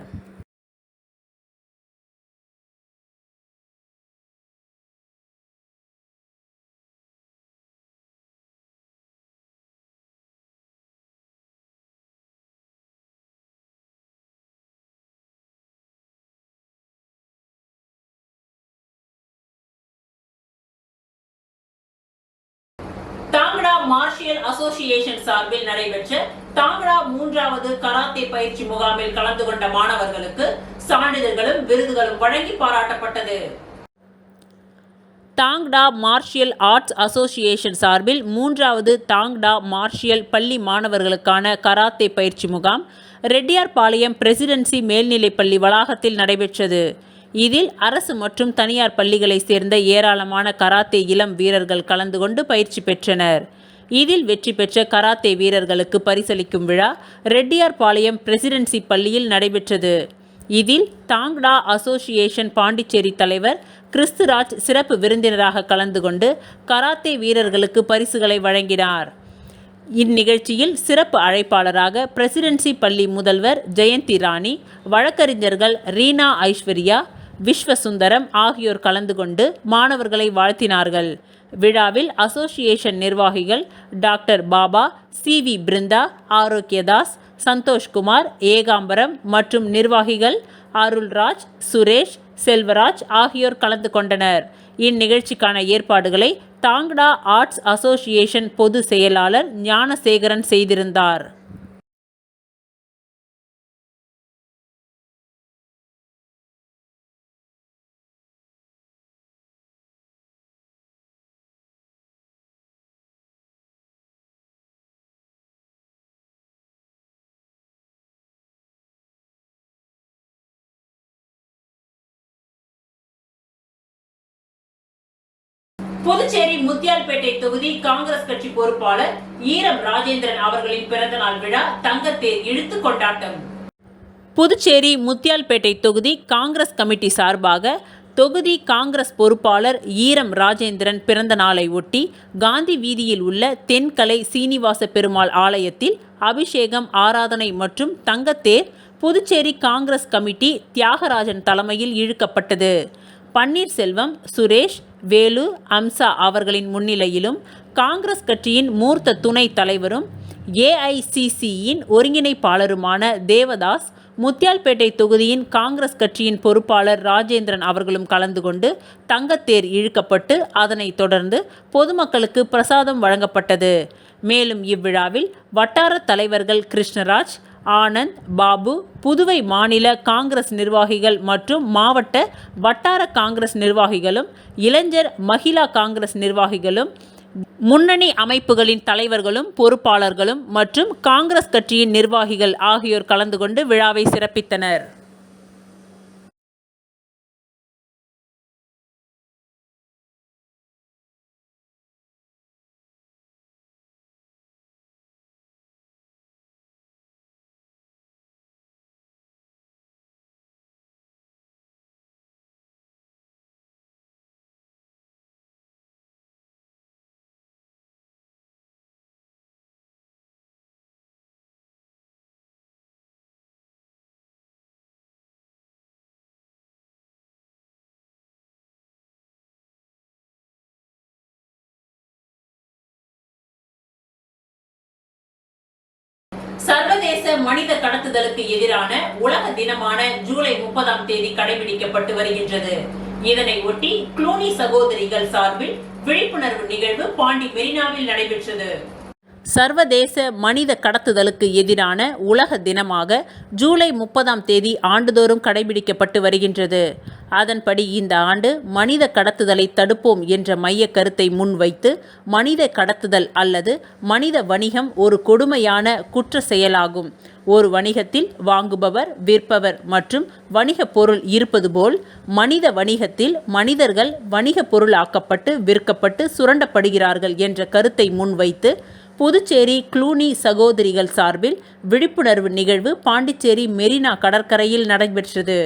தாங்கடா மார்ஷியல் அசோசியேஷன் சார்பில் நடைபெற்ற தாங்கடா 3வது கராத்தே பயிற்சி முகாமில் கலந்து கொண்ட மாணவர்களுக்கு சான்றிதழ்களும் விருதுகளும் வழங்கி பாராட்டப்பட்டது. தாங்கடா மார்ஷியல் ஆர்ட்ஸ் அசோசியேஷன் சார்பில் 3வது தாங்கடா மார்ஷியல் பள்ளி மாணவர்களுக்கான கராத்தே பயிற்சி முகாம் ரெட்டியார்பாளையம் பிரசிடென்சி மேல்நிலைப்பள்ளி வளாகத்தில் நடைபெற்றது. இதில் அரசு மற்றும் தனியார் பள்ளிகளைச் சேர்ந்த ஏராளமான கராத்தே இளம் வீரர்கள் கலந்து கொண்டு பயிற்சி பெற்றனர். இதில் வெற்றி பெற்ற கராத்தே வீரர்களுக்கு பரிசளிக்கும் விழா ரெட்டியார்பாளையம் பிரசிடென்சி பள்ளியில் நடைபெற்றது. இதில் தாங்கடா அசோசியேஷன் பாண்டிச்சேரி தலைவர் கிறிஸ்துராஜ் சிறப்பு விருந்தினராக கலந்து கொண்டு கராத்தே வீரர்களுக்கு பரிசுகளை வழங்கினார். இந்நிகழ்ச்சியில் சிறப்பு அழைப்பாளராக பிரசிடென்சி பள்ளி முதல்வர் ஜெயந்தி ராணி, வழக்கறிஞர்கள் ரீனா ஐஸ்வர்யா, விஸ்வசுந்தரம் ஆகியோர் கலந்து கொண்டு மாணவர்களை வாழ்த்தினார்கள். விழாவில் அசோசியேஷன் நிர்வாகிகள் டாக்டர் பாபா, CV பிருந்தா, ஆரோக்கியதாஸ், சந்தோஷ்குமார், ஏகாம்பரம் மற்றும் நிர்வாகிகள் அருள்ராஜ், சுரேஷ், செல்வராஜ் ஆகியோர் கலந்து கொண்டனர். இந்நிகழ்ச்சிக்கான ஏற்பாடுகளை தாங்கடா ஆர்ட்ஸ் அசோசியேஷன் பொது செயலாளர் ஞானசேகரன் செய்திருந்தார். புதுச்சேரி முத்தியால்பேட்டை தொகுதி காங்கிரஸ் கட்சி பொறுப்பாளர் ஈரம் ராஜேந்திரன் அவர்களின் பிறந்தநாள் விழா தங்கத்தேர் இழுத்து கொண்டாட்டம். புதுச்சேரி முத்தியால்பேட்டை தொகுதி காங்கிரஸ் கமிட்டி சார்பாக தொகுதி காங்கிரஸ் பொறுப்பாளர் ஈரம் ராஜேந்திரன் பிறந்த நாளை ஒட்டி காந்தி வீதியில் உள்ள தென்கலை சீனிவாச பெருமாள் ஆலயத்தில் அபிஷேகம், ஆராதனை மற்றும் தங்கத்தேர் புதுச்சேரி காங்கிரஸ் கமிட்டி தியாகராஜன் தலைமையில் இழுக்கப்பட்டது. பன்னீர்செல்வம், சுரேஷ், வேலு, அம்சா அவர்களின் முன்னிலையிலும் காங்கிரஸ் கட்சியின் மூர்த்த துணை தலைவரும் AICCயின் ஒருங்கிணைப்பாளருமான தேவதாஸ், முத்தியால்பேட்டை தொகுதியின் காங்கிரஸ் கட்சியின் பொறுப்பாளர் ராஜேந்திரன் அவர்களும் கலந்து கொண்டு தங்கத்தேர் இழுக்கப்பட்டு அதனைத் தொடர்ந்து பொதுமக்களுக்கு பிரசாதம் வழங்கப்பட்டது. மேலும் இவ்விழாவில் வட்டார தலைவர்கள் கிருஷ்ணராஜ், ஆனந்த், பாபு, புதுவை மாநில காங்கிரஸ் நிர்வாகிகள் மற்றும் மாவட்ட வட்டார காங்கிரஸ் நிர்வாகிகளும், இளைஞர் மகிழா காங்கிரஸ் நிர்வாகிகளும், முன்னணி அமைப்புகளின் தலைவர்களும் பொறுப்பாளர்களும் மற்றும் காங்கிரஸ் கட்சியின் நிர்வாகிகள் ஆகியோர் கலந்து கொண்டு விழாவை சிறப்பித்தனர். சர்வதேச மனித கடத்துதலுக்கு எதிரான உலக தினமான ஜூலை 30ஆம் தேதி கடைபிடிக்கப்பட்டு வருகின்றது. இதனை ஒட்டி க்ளூனி சகோதரிகள் சார்பில் விழிப்புணர்வு நிகழ்வு பாண்டி மெரினாவில் நடைபெற்றது. சர்வதேச மனித கடத்துதலுக்கு எதிரான உலக தினமாக ஜூலை 30ஆம் தேதி ஆண்டுதோறும் கடைபிடிக்கப்பட்டு வருகின்றது. அதன்படி இந்த ஆண்டு மனித கடத்துதலை தடுப்போம் என்ற மைய கருத்தை முன்வைத்து மனித கடத்துதல் அல்லது மனித வணிகம் ஒரு கொடுமையான குற்ற செயலாகும். ஒரு வணிகத்தில் வாங்குபவர், விற்பவர் மற்றும் வணிக பொருள் இருப்பது போல் மனித வணிகத்தில் மனிதர்கள் வணிக பொருளாக்கப்பட்டு விற்கப்பட்டு சுரண்டப்படுகிறார்கள் என்ற கருத்தை முன்வைத்து புதுச்சேரி க்ளூனி சகோதரிகள் சார்பில் விழிப்புணர்வு நிகழ்வு பாண்டிச்சேரி மெரினா கடற்கரையில் நடைபெற்றது.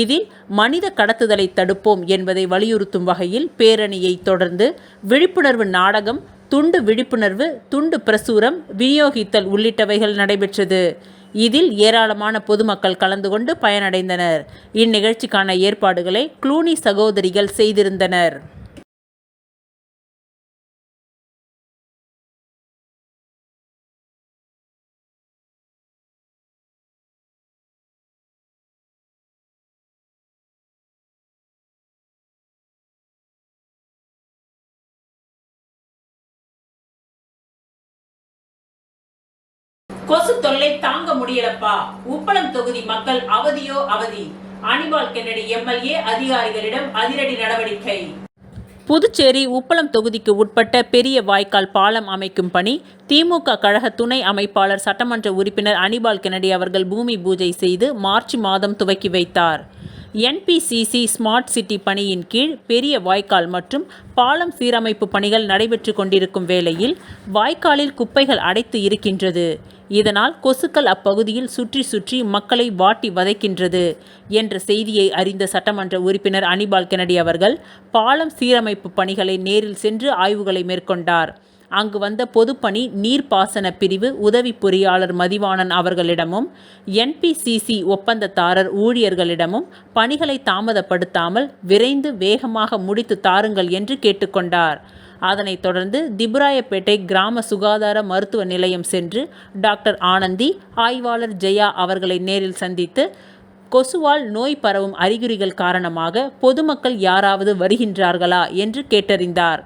இதில் மனித கடத்துதலை தடுப்போம் என்பதை வலியுறுத்தும் வகையில் பேரணியை தொடர்ந்து விழிப்புணர்வு நாடகம், துண்டு விழிப்புணர்வு, துண்டு பிரசுரம் விநியோகித்தல் உள்ளிட்டவைகள் நடைபெற்றது. இதில் ஏராளமான பொதுமக்கள் கலந்து கொண்டு பயனடைந்தனர். இந்நிகழ்ச்சிக்கான ஏற்பாடுகளை க்ளூனி சகோதரிகள் செய்திருந்தனர். கொசு தொல்லை தாங்க முடியலப்பா, உப்பளம் தொகுதி மக்கள் அவதியோ அவதி. அனிபால் கென்னடி எம்எல்ஏ அதிகாரிகளிடம் அதிரடி நடவடிக்கை. புதுச்சேரி உப்பளம் தொகுதிக்கு உட்பட்ட பெரிய வாய்க்கால் பாலம் அமைக்கும் பணி திமுக கழக துணை அமைப்பாளர் சட்டமன்ற உறுப்பினர் அனிபால் கென்னடி அவர்கள் பூமி பூஜை செய்து மார்ச் மாதம் துவக்கி வைத்தார். என்பிசிசி ஸ்மார்ட் சிட்டி பணியின் கீழ் பெரிய வாய்க்கால் மற்றும் பாலம் சீரமைப்பு பணிகள் நடைபெற்று கொண்டிருக்கும் வேளையில் வாய்க்காலில் குப்பைகள் அடைத்து இருக்கின்றது. இதனால் கொசுக்கள் அப்பகுதியில் சுற்றி சுற்றி மக்களை வாட்டி வதைக்கின்றது என்ற செய்தியை அறிந்த சட்டமன்ற உறுப்பினர் அனிபால் கென்னடி அவர்கள் பாலம் சீரமைப்பு பணிகளை நேரில் சென்று ஆய்வுகளை மேற்கொண்டார். அங்கு வந்த பொதுப்பணி நீர்ப்பாசன பிரிவு உதவி பொறியாளர் மதிவாணன் அவர்களிடமும் என்பிசிசி ஒப்பந்ததாரர் ஊழியர்களிடமும் பணிகளை தாமதப்படுத்தாமல் விரைந்து வேகமாக முடித்து தாருங்கள் என்று கேட்டுக்கொண்டார். அதனைத் தொடர்ந்து திபுராயப்பேட்டை கிராம சுகாதார மருத்துவ நிலையம் சென்று டாக்டர் ஆனந்தி, ஆய்வாளர் ஜெயா அவர்களை நேரில் சந்தித்து கொசுவால் நோய் பரவும் அறிகுறிகள் காரணமாக பொதுமக்கள் யாராவது வருகின்றார்களா என்று கேட்டறிந்தார்.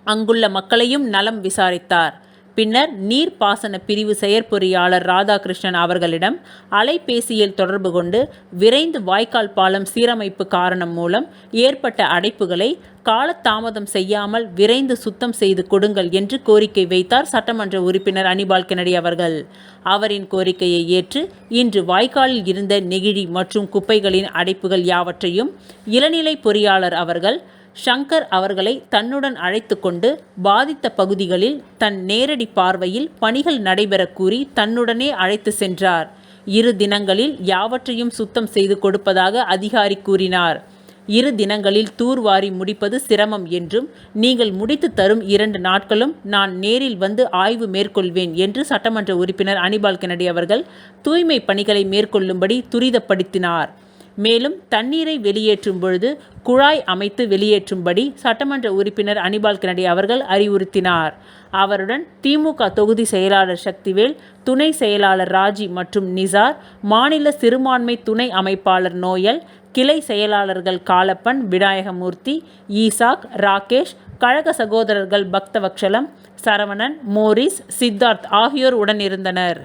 அங்குள்ள மக்களையும் நலம் விசாரித்தார். பின்னர் நீர்ப்பாசன பிரிவு செயற்பொறியாளர் ராதாகிருஷ்ணன் அவர்களிடம் அலைபேசியில் தொடர்பு கொண்டு விரைந்து வாய்க்கால் பாலம் சீரமைப்பு காரணம் மூலம் ஏற்பட்ட அடைப்புகளை காலதாமதம் செய்யாமல் விரைந்து சுத்தம் செய்து கொடுங்கள் என்று கோரிக்கை வைத்தார் சட்டமன்ற உறுப்பினர் அனிபால் கென்னடி அவர்கள். அவரின் கோரிக்கையை ஏற்று இன்று வாய்க்காலில் இருந்த நெகிழி மற்றும் குப்பைகளின் அடைப்புகள் யாவற்றையும் இளநிலை பொறியாளர் அவர்கள் சங்கர் அவர்களை தன்னுடன் அழைத்து கொண்டு பாதித்த பகுதிகளில் தன் நேரடி பார்வையில் பணிகள் நடைபெற கூறி தன்னுடனே அழைத்து சென்றார். 2 தினங்களில் யாவற்றையும் சுத்தம் செய்து கொடுப்பதாக அதிகாரி கூறினார். 2 தினங்களில் தூர்வாரி முடிப்பது சிரமம் என்றும் நீங்கள் முடித்து தரும் 2 நாட்களும் நான் நேரில் வந்து ஆய்வு மேற்கொள்வேன் என்று சட்டமன்ற உறுப்பினர் அனிபால் கென்னடி அவர்கள் தூய்மை பணிகளை மேற்கொள்ளும்படி துரிதப்படுத்தினார். மேலும் தண்ணீரை வெளியேற்றும் பொழுது குழாய் அமைத்து வெளியேற்றும்படி சட்டமன்ற உறுப்பினர் அனிபால் கென்னடி அவர்கள் அறிவுறுத்தினார். அவருடன் திமுக தொகுதி செயலாளர் சக்திவேல், துணை செயலாளர் ராஜி மற்றும் நிசார், மாநில சிறுபான்மை துணை அமைப்பாளர் நோயல், கிளை செயலாளர்கள் காலப்பன், விநாயகமூர்த்தி, ஈசாக், ராகேஷ், கழக சகோதரர்கள் பக்தவக்ஷலம், சரவணன், மோரிஸ், சித்தார்த் ஆகியோர் உடனிருந்தனர்.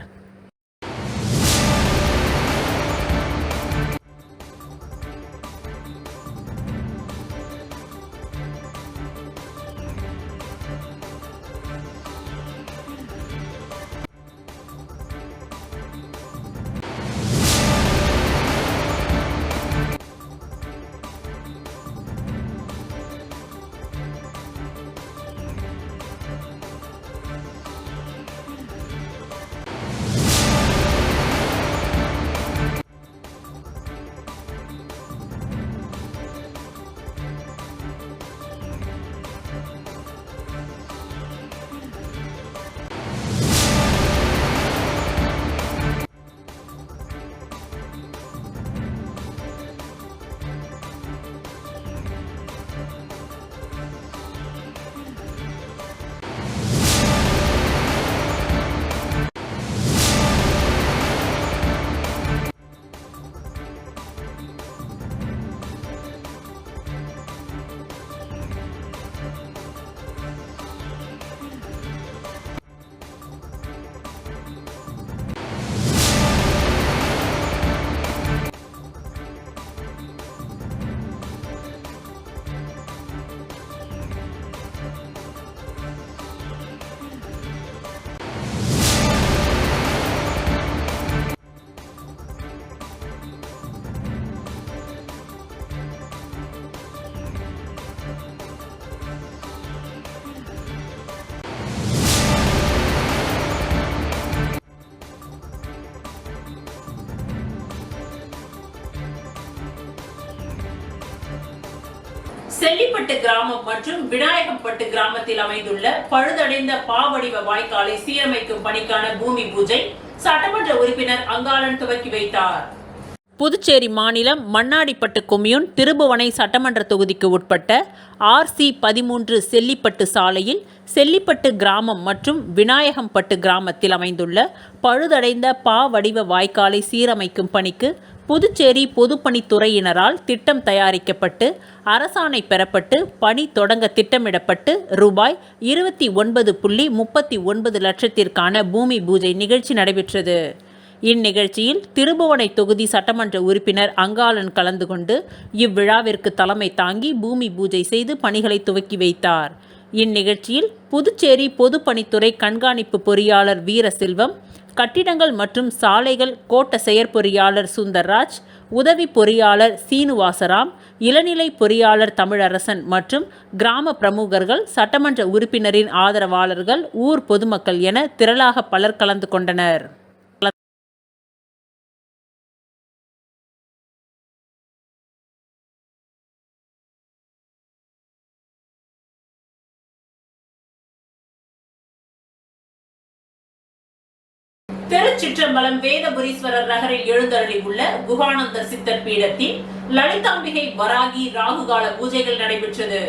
செல்லிப்பட்டு கிராமம் மற்றும் விநாயகம்பட்டு கிராமத்தில் அமைந்துள்ள பழுதடைந்த பாவடிவ வாய்க்காலை சீரமைக்கும் பணிக்கான பூமி பூஜை சட்டமன்ற உறுப்பினர் அங்காளன் துவக்கி வைத்தார். புதுச்சேரி மாநிலம் மண்ணாடிப்பட்டு கொம்யூன் திருபுவனை சட்டமன்ற தொகுதிக்கு உட்பட்ட RC13 செல்லிப்பட்டு சாலையில் செல்லிப்பட்டு கிராமம் மற்றும் விநாயகம்பட்டு கிராமத்தில் அமைந்துள்ள பழுதடைந்த பாவடிவ வாய்க்காலை சீரமைக்கும் பணிக்கு புதுச்சேரி பொதுப்பணித்துறையினரால் திட்டம் தயாரிக்கப்பட்டு அரசாணை பெறப்பட்டு பணி தொடங்க திட்டமிடப்பட்டு ரூபாய் 29.39 லட்சத்திற்கான பூமி பூஜை நிகழ்ச்சி நடைபெற்றது. இந்நிகழ்ச்சியில் திருபுவனை தொகுதி சட்டமன்ற உறுப்பினர் அங்காளன் கலந்து கொண்டு இவ்விழாவிற்கு தலைமை தாங்கி பூமி பூஜை செய்து பணிகளை துவக்கி வைத்தார். இந்நிகழ்ச்சியில் புதுச்சேரி பொதுப்பணித்துறை கண்காணிப்பு பொறியாளர் வீரசெல்வம், கட்டிடங்கள் மற்றும் சாலைகள் கோட்ட செயற்பொறியாளர் சுந்தர்ராஜ், உதவி பொறியாளர் சீனுவாசராம், இளநிலை பொறியாளர் தமிழரசன் மற்றும் கிராம பிரமுகர்கள், சட்டமன்ற உறுப்பினரின் ஆதரவாளர்கள், ஊர் பொதுமக்கள் என திரளாக பலர் கலந்து கொண்டனர். திருச்சிற்றம்பலம் வேதபுரீஸ்வரர் நகரில் எழுந்தருளி உள்ள குகானந்தர் சித்தர் பீடத்தில் லலிதாம்பிகை வராகி ராகுகால பூஜைகள் நடைபெற்றது.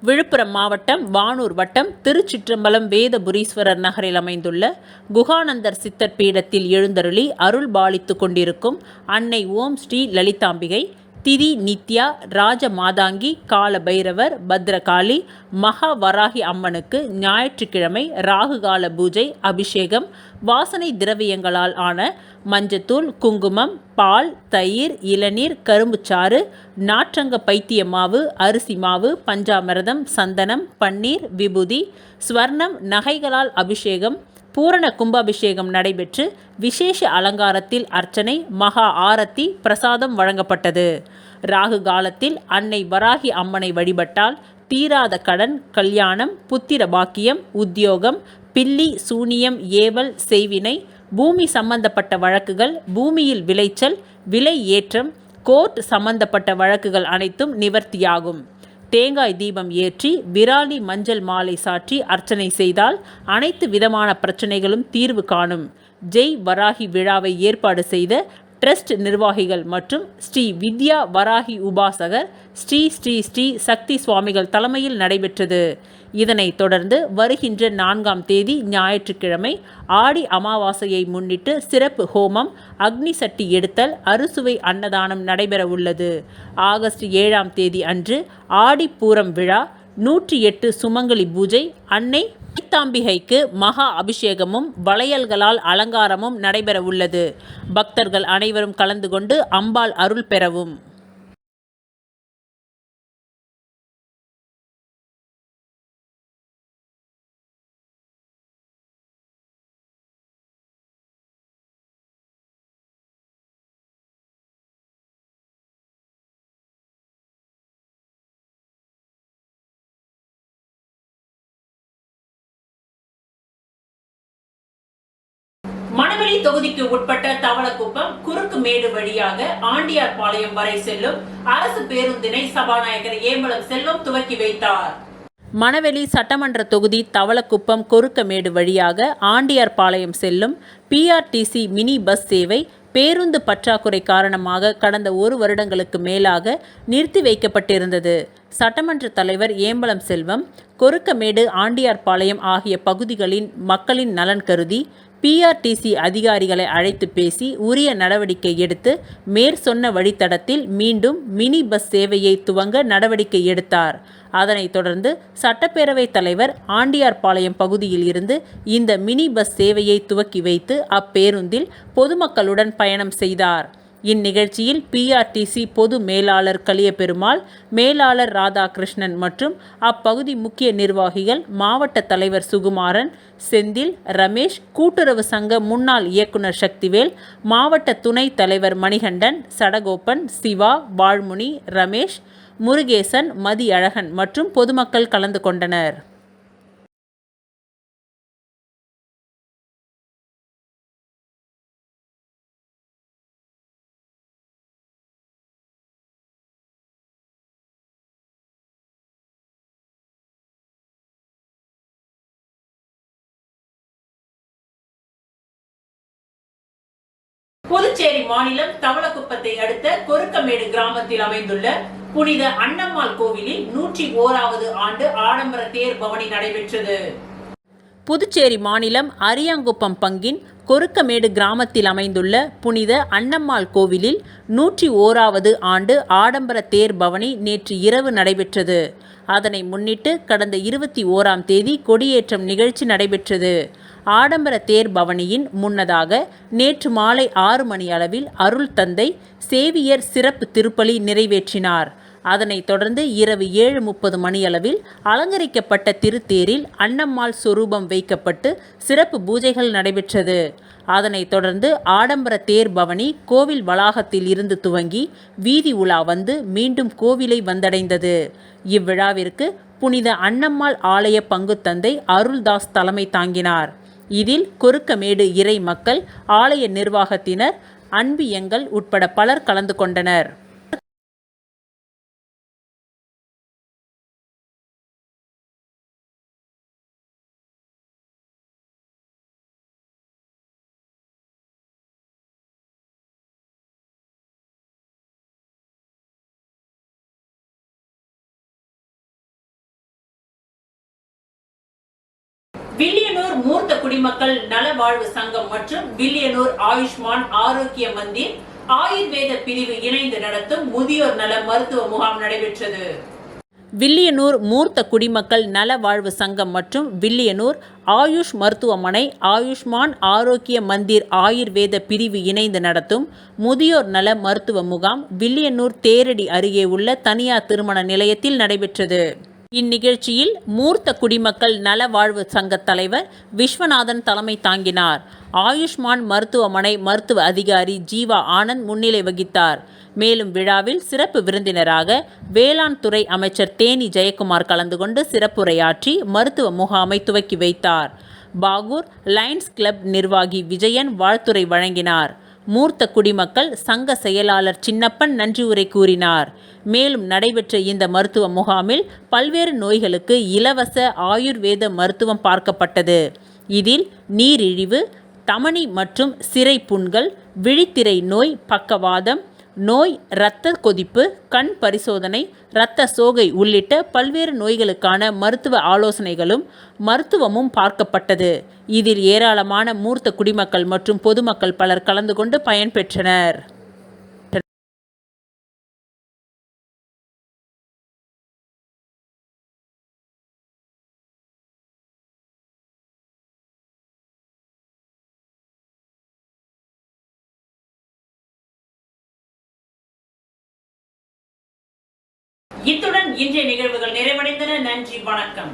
விழுப்புரம் மாவட்டம் வானூர் வட்டம் திருச்சிற்றம்பலம் வேதபுரீஸ்வரர் நகரில் அமைந்துள்ள குகானந்தர் சித்தர் பீடத்தில் எழுந்தருளி அருள் பாலித்து கொண்டிருக்கும் அன்னை ஓம் ஸ்ரீ லலிதாம்பிகை, திதி நித்யா, ராஜ மாதாங்கி, கால பைரவர், பத்ரகாளி, மகா வராகி அம்மனுக்கு ஞாயிற்றுக்கிழமை ராகுகால பூஜை, அபிஷேகம், வாசனை திரவியங்களால் ஆன மஞ்சத்தூள், குங்குமம், பால், தயிர், இளநீர், கரும்புச்சாறு, நாற்றங்க பைத்திய மாவு, அரிசி மாவு, பஞ்சாமிரதம், சந்தனம், பன்னீர், விபூதி, ஸ்வர்ணம், நகைகளால் அபிஷேகம், பூரண கும்பாபிஷேகம் நடைபெற்று விசேஷ அலங்காரத்தில் அர்ச்சனை, மகா ஆரத்தி, பிரசாதம் வழங்கப்பட்டது. ராகு காலத்தில் அன்னை வராகி அம்மனை வழிபட்டால் தீராத கடன், கல்யாணம், புத்திர பாக்கியம், உத்தியோகம், பில்லி சூனியம், ஏவல், செய்வினை, பூமி சம்பந்தப்பட்ட வழக்குகள், பூமியில் விளைச்சல், விலை ஏற்றம், கோர்ட் சம்பந்தப்பட்ட வழக்குகள் அனைத்தும் நிவர்த்தியாகும். தேங்காய் தீபம் ஏற்றி விராலி மஞ்சள் மாலை சாற்றி அர்ச்சனை செய்தால் அனைத்து விதமான பிரச்சனைகளும் தீர்வு காணும். ஜெய் வராகி விழாவை ஏற்பாடு செய்த ட்ரஸ்ட் நிர்வாகிகள் மற்றும் ஸ்ரீ வித்யா வராகி உபாசகர் ஸ்ரீ ஸ்ரீ ஸ்ரீ சக்தி சுவாமிகள் தலைமையில் நடைபெற்றது. இதனைத் தொடர்ந்து வருகின்ற 4ஆம் தேதி ஞாயிற்றுக்கிழமை ஆடி அமாவாசையை முன்னிட்டு சிறப்பு ஹோமம், அக்னி சட்டி எடுத்தல், அறுசுவை அன்னதானம் நடைபெற உள்ளது. ஆகஸ்ட் 7ஆம் தேதி அன்று ஆடிப்பூரம் விழா, 108 சுமங்கலி பூஜை, அன்னை லலிதாம்பிகைக்கு மகா அபிஷேகமும் வளையல்களால் அலங்காரமும் நடைபெற உள்ளது. பக்தர்கள் அனைவரும் கலந்து கொண்டு அம்பாள் அருள் பெறவும். மணவெளி தொகுதிக்கு உட்பட்ட தவளக்குப்பம் குறுக்கு மேடு வழியாக ஆண்டியார்பாளையம் வரை செல்லும் அரசு பேருந்தினை சபாநாயகர் ஏம்பலம் செல்வம் துவக்கி வைத்தார். மணவெளி சட்டமன்ற தொகுதி தவளக்குப்பம் கொருக்கமேடு வழியாக ஆண்டியார்பாளையம் செல்லும் PRTC மினி பஸ் சேவை பேருந்து பற்றாக்குறை காரணமாக கடந்த 1 வருடங்களுக்கு மேலாக நிறுத்தி வைக்கப்பட்டிருந்தது. சட்டமன்ற தலைவர் ஏம்பலம் செல்வம் கொருக்கமேடு, ஆண்டியார்பாளையம் ஆகிய பகுதிகளின் மக்களின் நலன் கருதி PRTC அதிகாரிகளை அழைத்து பேசி உரிய நடவடிக்கை எடுத்து மேற்சொன்ன வழித்தடத்தில் மீண்டும் மினி பஸ் சேவையை துவங்க நடவடிக்கை எடுத்தார். அதனைத் தொடர்ந்து சட்டப்பேரவைத் தலைவர் ஆண்டியார்பாளையம் பகுதியில் இருந்து இந்த மினி பஸ் சேவையை துவக்கி வைத்து அப்பேருந்தில் பொதுமக்களுடன் பயணம் செய்தார். இந்நிகழ்ச்சியில் PRTC பொது மேலாளர் கலியபெருமாள், மேலாளர் ராதாகிருஷ்ணன் மற்றும் அப்பகுதி முக்கிய நிர்வாகிகள், மாவட்ட தலைவர் சுகுமாரன், செந்தில், ரமேஷ், கூட்டுறவு சங்க முன்னாள் இயக்குனர் சக்திவேல், மாவட்ட துணைத் தலைவர் மணிகண்டன், சடகோப்பன், சிவா, வாழ்முனி, ரமேஷ், முருகேசன், மதியழகன் மற்றும் பொதுமக்கள் கலந்து கொண்டனர். புதுச்சேரி மாநிலம் தவளக்குப்பத்தை அடுத்த கொருக்கமேடு கிராமத்தில் அமைந்துள்ள புனித அன்னம்மாள் கோவிலில் 101வது ஆண்டு ஆடம்பர தேர் பவனி நடைபெற்றது. புதுச்சேரி மாநிலம் அரியாங்குப்பம் பங்கின் கொருக்கமேடு கிராமத்தில் அமைந்துள்ள புனித அன்னம்மாள் கோவிலில் 101வது ஆண்டு ஆடம்பர தேர் பவனி நேற்று இரவு நடைபெற்றது. அதனை முன்னிட்டு கடந்த 21ஆம் தேதி கொடியேற்றம் நிகழ்ச்சி நடைபெற்றது. ஆடம்பர தேர் பவனியின் முன்னதாக நேற்று மாலை 6 மணி அளவில் அருள் தந்தை சேவியர் சிறப்பு திருப்பலி நிறைவேற்றினார். அதனைத் தொடர்ந்து இரவு 7:30 மணியளவில் அலங்கரிக்கப்பட்ட திருத்தேரில் அன்னம்மாள் சொரூபம் வைக்கப்பட்டு சிறப்பு பூஜைகள் நடைபெற்றது. அதனைத் தொடர்ந்து ஆடம்பர தேர் பவனி கோவில் வளாகத்தில் இருந்து துவங்கி வீதி உலா வந்து மீண்டும் கோவிலை வந்தடைந்தது. இவ்விழாவிற்கு புனித அன்னம்மாள் ஆலய பங்குத்தந்தை அருள்தாஸ் தலைமை தாங்கினார். இதில் கொருக்கமேடு இறை மக்கள், ஆலய நிர்வாகத்தினர், அன்பியங்கள் உட்பட பலர் கலந்து கொண்டனர். வில்லியனூர் மூர்த்த குடிமக்கள் நல வாழ்வு சங்கம் மற்றும் வில்லியனூர் ஆயுஷ்மான் ஆரோக்கிய மந்திர் ஆயுர்வேத பிரிவு இணைந்து நடத்தும் முதியோர் நல மருத்துவ முகாம் நடைபெற்றது. வில்லியனூர் மூர்த்த குடிமக்கள் நல வாழ்வு சங்கம் மற்றும் வில்லியனூர் ஆயுஷ் மருத்துவமனை ஆயுஷ்மான் ஆரோக்கிய மந்திர் ஆயுர்வேத பிரிவு இணைந்து நடத்தும் முதியோர் நல மருத்துவ முகாம் வில்லியனூர் தேரடி அருகே உள்ள தனியார் திருமண நிலையத்தில் நடைபெற்றது. இந்நிகழ்ச்சியில் மூர்த்த குடிமக்கள் நல வாழ்வு சங்க தலைவர் விஸ்வநாதன் தலைமை தாங்கினார். ஆயுஷ்மான் மருத்துவமனை மருத்துவ அதிகாரி ஜீவா ஆனந்த் முன்னிலை வகித்தார். மேலும் விழாவில் சிறப்பு விருந்தினராக வேளாண் துறை அமைச்சர் தேனி ஜெயக்குமார் கலந்து கொண்டு சிறப்புரையாற்றி மருத்துவ முகாமை துவக்கி வைத்தார். பாகூர் லயன்ஸ் கிளப் நிர்வாகி விஜயன் வாழ்த்துரை வழங்கினார். மூர்த்த குடிமக்கள் சங்க செயலாளர் சின்னப்பன் நன்றி உரை கூறினார். மேலும் நடைபெற்ற இந்த மருத்துவ முகாமில் பல்வேறு நோய்களுக்கு இலவச ஆயுர்வேத மருத்துவம் பார்க்கப்பட்டது. இதில் நீரிழிவு, தமனி மற்றும் சிரை புண்கள், விழித்திரை நோய், பக்கவாதம் நோய், இரத்த கொதிப்பு, கண் பரிசோதனை, இரத்த சோகை உள்ளிட்ட பல்வேறு நோய்களுக்கான மருத்துவ ஆலோசனைகளும் மருத்துவமும் பார்க்கப்பட்டது. இதில் ஏராளமான மூர்த்த குடிமக்கள் மற்றும் பொதுமக்கள் பலர் கலந்து கொண்டு பயன்பெற்றனர். இத்துடன் இன்றைய நிகழ்வுகள் நிறைவடைந்தன. நன்றி, வணக்கம்.